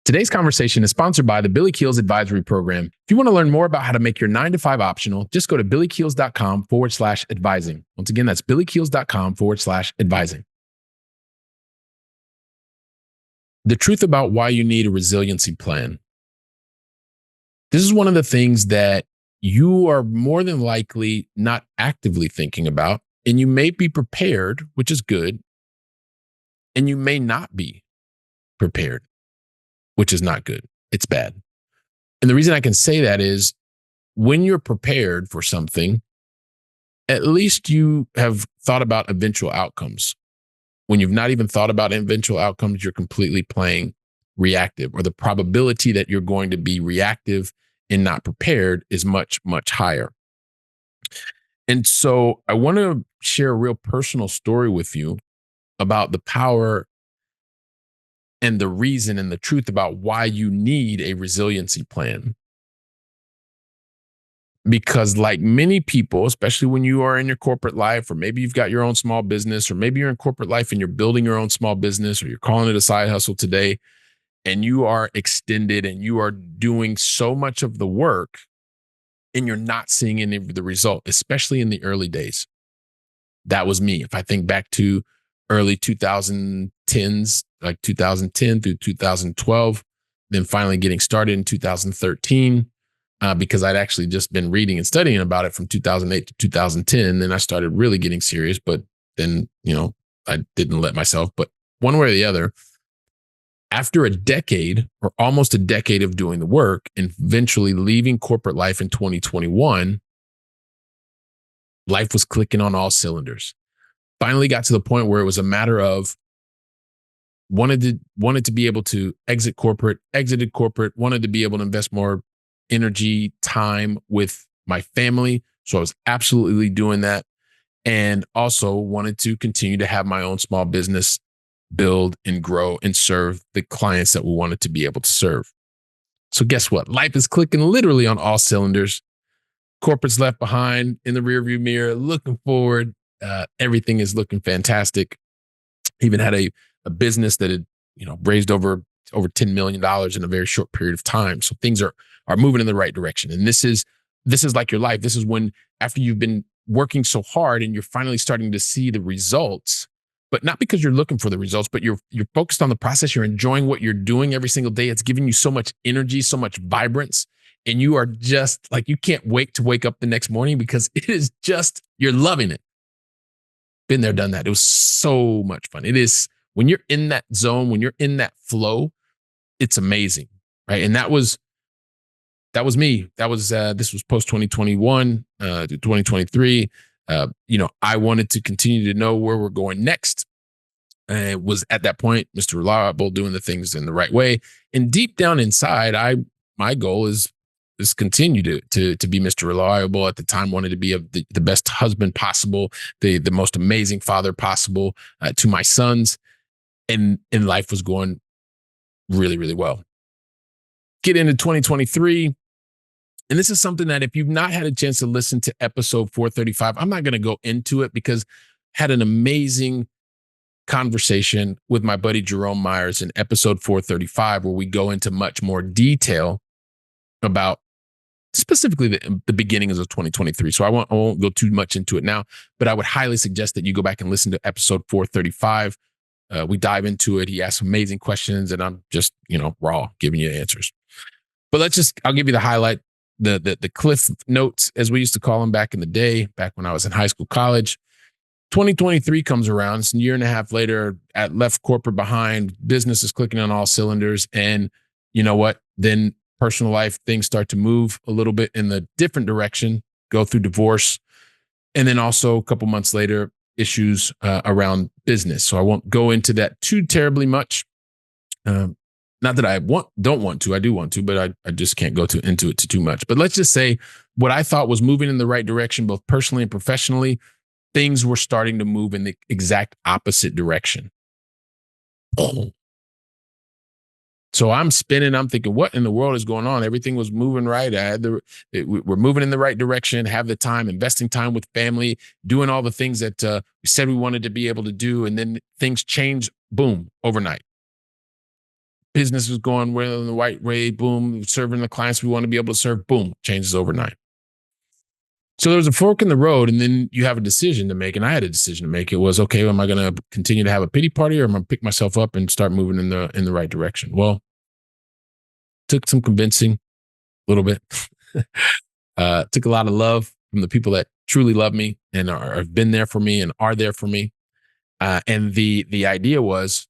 Today's conversation is sponsored by the Billy Keels Advisory Program. If you want to learn more about how to make your 9 to 5 optional, just go to billykeels.com/advising. Once again, that's billykeels.com/advising. The truth about why you need a resiliency plan. This is one of the things that you are more than likely not actively thinking about, and you may be prepared, which is good, and you may not be prepared, which is not good. It's bad. And the reason I can say that is when you're prepared for something, at least you have thought about eventual outcomes. When you've not even thought about eventual outcomes, you're completely playing reactive, or the probability that you're going to be reactive and not prepared is much, much higher. And so I want to share a real personal story with you about the power and the reason and the truth about why you need a resiliency plan. Because, like many people, especially when you are in your corporate life, or maybe you've got your own small business, or maybe you're in corporate life and you're building your own small business, or you're calling it a side hustle today, and you are extended and you are doing so much of the work and you're not seeing any of the result, especially in the early days. That was me. If I think back to early 2010s, like 2010 through 2012, then finally getting started in 2013, because I'd actually just been reading and studying about it from 2008 to 2010. Then I started really getting serious, but then, I didn't let myself. But one way or the other, after a decade or almost a decade of doing the work and eventually leaving corporate life in 2021, life was clicking on all cylinders. Finally got to the point where it was a matter of wanted to be able to exited corporate, wanted to be able to invest more energy, time with my family. So I was absolutely doing that. And also wanted to continue to have my own small business build and grow and serve the clients that we wanted to be able to serve. So guess what? Life is clicking literally on all cylinders. Corporate's left behind in the rearview mirror, looking forward. Everything is looking fantastic. Even had a business that had, raised over $10 million in a very short period of time. So things are moving in the right direction. And this is like your life. This is when, after you've been working so hard and you're finally starting to see the results, but not because you're looking for the results, but you're focused on the process. You're enjoying what you're doing every single day. It's giving you so much energy, so much vibrance. And you are just like, you can't wait to wake up the next morning because it is just, you're loving it. Been there, done that. It was so much fun. It is, when you're in that zone, when you're in that flow, it's amazing, right? And that was me. That was this was post 2021 to 2023. I wanted to continue to know where we're going next. It was at that point, Mr. Reliable, doing the things in the right way. And deep down inside, my goal is continue to be Mr. Reliable. At the time, wanted to be the best husband possible, the most amazing father possible to my sons, and life was going really, really well. Get into 2023. And this is something that if you've not had a chance to listen to episode 435, I'm not going to go into it because I had an amazing conversation with my buddy Jerome Myers in episode 435, where we go into much more detail about specifically the beginnings of 2023. So I won't go too much into it now, but I would highly suggest that you go back and listen to episode 435. We dive into it. He asks amazing questions, and I'm just, raw giving you answers. But I'll give you the highlight, the cliff notes, as we used to call them back in the day, back when I was in high school, college. 2023 comes around. It's a year and a half later. At left corporate behind, business is clicking on all cylinders. And you know what? Then personal life, things start to move a little bit in the different direction, go through divorce. And then also a couple months later, issues around business. So I won't go into that too terribly much. Not that I don't want to, I do want to, but I just can't go into it too much. But let's just say what I thought was moving in the right direction, both personally and professionally, things were starting to move in the exact opposite direction. So I'm spinning. I'm thinking, what in the world is going on? Everything was moving right. We're moving in the right direction, have the time, investing time with family, doing all the things that we said we wanted to be able to do. And then things change, boom, overnight. business was going well in the right way, boom, serving the clients we want to be able to serve, boom, changes overnight. So there was a fork in the road, and then you have a decision to make. And I had a decision to make. It was, okay, am I going to continue to have a pity party, or am I going to pick myself up and start moving in the right direction? Well, took some convincing, a little bit. Took a lot of love from the people that truly love me and have been there for me and are there for me. And the idea was,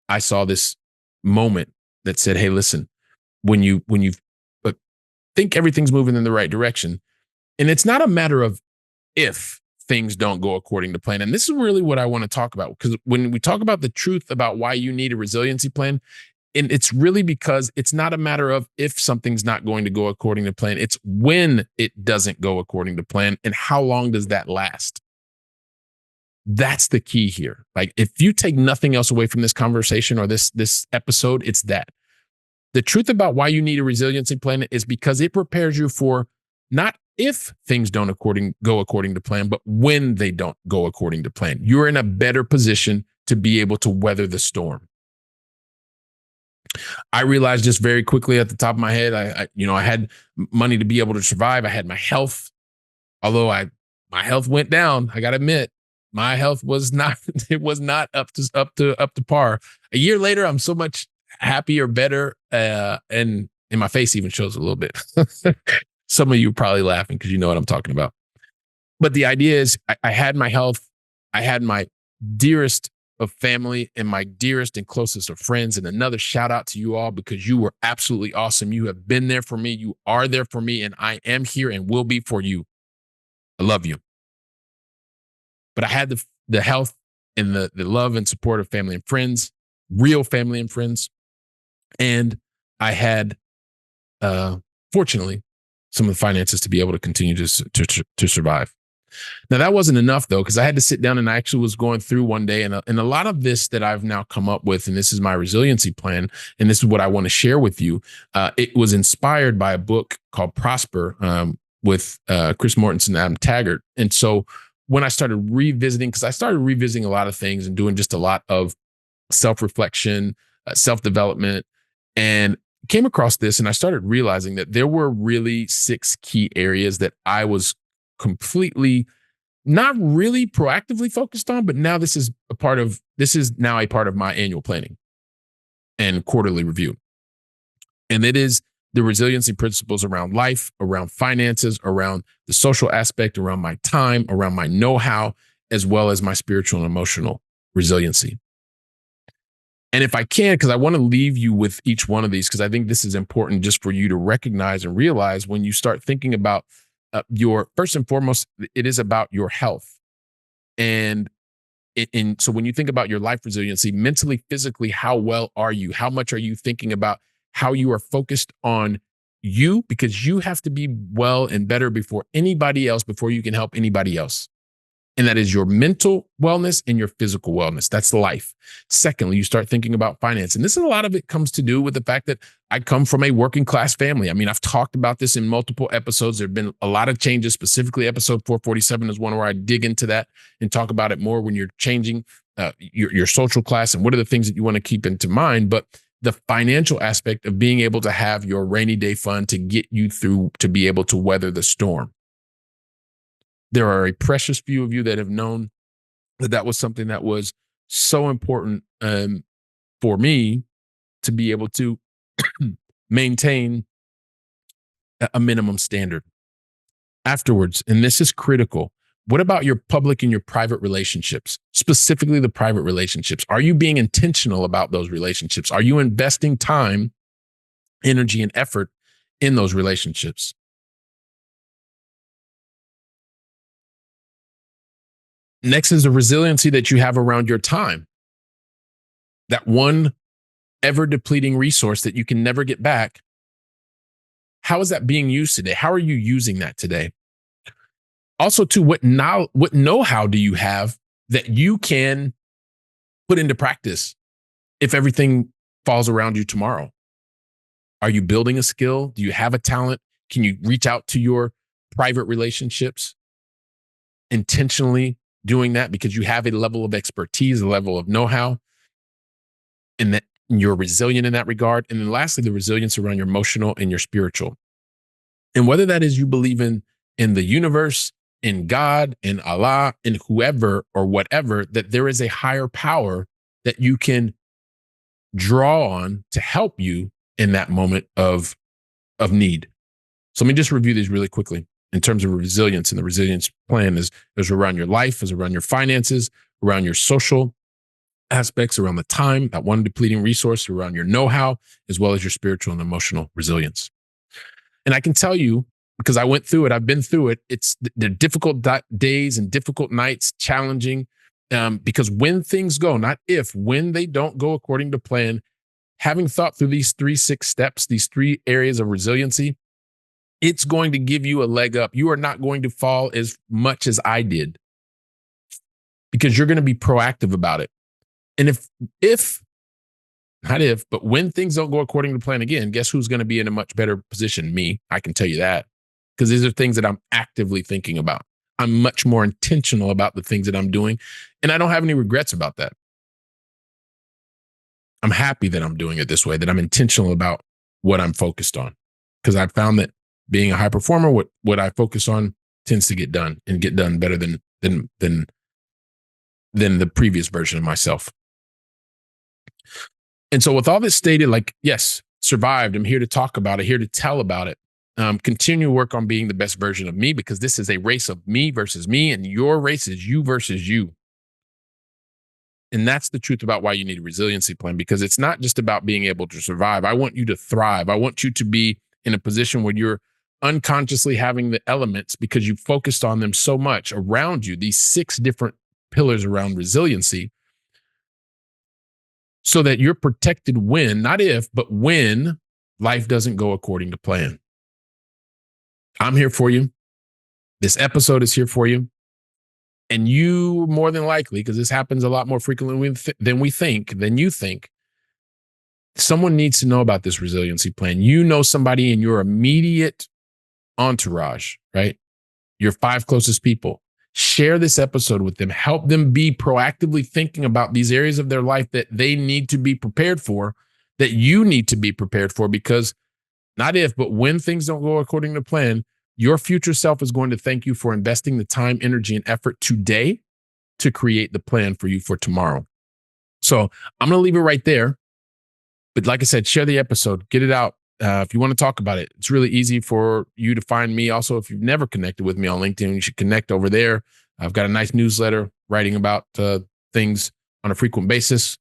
I saw this moment that said, "Hey, listen, when you uh, think everything's moving in the right direction, and it's not a matter of if things don't go according to plan." And this is really what I want to talk about, because when we talk about the truth about why you need a resiliency plan, and it's really because it's not a matter of if something's not going to go according to plan. It's when it doesn't go according to plan, and how long does that last? That's the key here. Like, if you take nothing else away from this conversation or this episode, it's that. The truth about why you need a resiliency plan is because it prepares you for not if things don't go according to plan, but when they don't go according to plan. You're in a better position to be able to weather the storm. I realized just very quickly at the top of my head, I had money to be able to survive. I had my health, although my health went down. I got to admit, my health was not it was not up to par. A year later, I'm so much happier, better, and my face even shows a little bit. Some of you are probably laughing because you know what I'm talking about. But the idea is, I had my health, I had my dearest of family and my dearest and closest of friends. And another shout out to you all, because you were absolutely awesome. You have been there for me. You are there for me, and I am here and will be for you. I love you. But I had the health and the love and support of family and friends, real family and friends. And I had, fortunately, some of the finances to be able to continue to survive. Now, that wasn't enough, though, because I had to sit down, and I actually was going through one day, and a lot of this that I've now come up with, and this is my resiliency plan, and this is what I want to share with you. It was inspired by a book called Prosper, with Chris Mortensen and Adam Taggart. And so when I started revisiting, because I started revisiting a lot of things and doing just a lot of self-reflection, self-development, and came across this, and I started realizing that there were really 6 key areas that I was completely not really proactively focused on, but now this is now a part of my annual planning and quarterly review. And it is the resiliency principles around life, around finances, around the social aspect, around my time, around my know-how, as well as my spiritual and emotional resiliency. And if I can, because I want to leave you with each one of these, because I think this is important just for you to recognize and realize when you start thinking about your, first and foremost, it is about your health. And so when you think about your life resiliency, mentally, physically, how well are you? How much are you thinking about how you are focused on you? Because you have to be well and better before anybody else, before you can help anybody else. And that is your mental wellness and your physical wellness. That's life. Secondly, you start thinking about finance. And this is a lot of it comes to do with the fact that I come from a working class family. I mean, I've talked about this in multiple episodes. There have been a lot of changes. Specifically, episode 447 is one where I dig into that and talk about it more when you're changing your social class and what are the things that you want to keep into mind. But the financial aspect of being able to have your rainy day fund to get you through, to be able to weather the storm. There are a precious few of you that have known that was something that was so important for me to be able to maintain a minimum standard. Afterwards, and this is critical, what about your public and your private relationships, specifically the private relationships? Are you being intentional about those relationships? Are you investing time, energy, and effort in those relationships? Next is the resiliency that you have around your time. That one ever depleting resource that you can never get back. How is that being used today? How are you using that today? Also, too, what know-how do you have that you can put into practice if everything falls around you tomorrow? Are you building a skill? Do you have a talent? Can you reach out to your private relationships intentionally doing that because you have a level of expertise, a level of know-how? And You're resilient in that regard. And then lastly, the resilience around your emotional and your spiritual. And whether that is you believe in the universe, in God, in Allah, in whoever or whatever, that there is a higher power that you can draw on to help you in that moment of need. So let me just review these really quickly in terms of resilience. And the resilience plan is around your life, is around your finances, around your social aspects, around the time, that one depleting resource, around your know-how, as well as your spiritual and emotional resilience. And I can tell you, because I went through it, I've been through it, they're difficult days and difficult nights, challenging, because when things go, not if, when they don't go according to plan, having thought through these 3-6 steps, these 3 areas of resiliency, it's going to give you a leg up. You are not going to fall as much as I did because you're going to be proactive about it. And not if, but when things don't go according to plan again, guess who's going to be in a much better position? Me. I can tell you that, because these are things that I'm actively thinking about. I'm much more intentional about the things that I'm doing, and I don't have any regrets about that. I'm happy that I'm doing it this way, that I'm intentional about what I'm focused on, because I've found that being a high performer, what I focus on tends to get done, and get done better than the previous version of myself. And so with all this stated, like, yes, survived. I'm here to talk about it, here to tell about it. Continue to work on being the best version of me, because this is a race of me versus me, and your race is you versus you. And that's the truth about why you need a resiliency plan, because it's not just about being able to survive. I want you to thrive. I want you to be in a position where you're unconsciously having the elements, because you focused on them so much around you, these 6 different pillars around resiliency, so that you're protected when, not if, but when life doesn't go according to plan. I'm here for you. This episode is here for you. And you, more than likely, because this happens a lot more frequently than you think, someone needs to know about this resiliency plan. You know somebody in your immediate entourage, right? Your 5 closest people. Share this episode with them. Help them be proactively thinking about these areas of their life that they need to be prepared for, that you need to be prepared for, because not if, but when things don't go according to plan, your future self is going to thank you for investing the time, energy, and effort today to create the plan for you for tomorrow. So I'm going to leave it right there. But like I said, share the episode, get it out. If you want to talk about it, it's really easy for you to find me. Also, if you've never connected with me on LinkedIn, you should connect over there. I've got a nice newsletter writing about things on a frequent basis,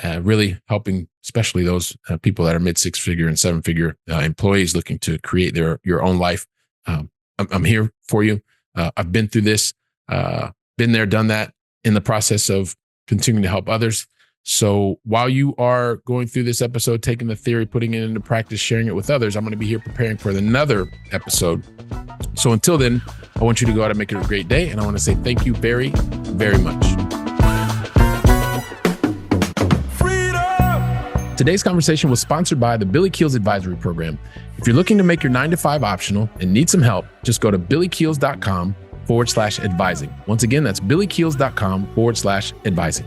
really helping, especially those people that are mid 6-figure and 7-figure employees looking to create your own life. I'm here for you. I've been through this, been there, done that, in the process of continuing to help others. So while you are going through this episode, taking the theory, putting it into practice, sharing it with others, I'm going to be here preparing for another episode. So until then, I want you to go out and make it a great day. And I want to say thank you very, very much. Freedom! Today's conversation was sponsored by the Billy Keels Advisory Program. If you're looking to make your 9-to-5 optional and need some help, just go to billykeels.com/advising. Once again, that's billykeels.com/advising.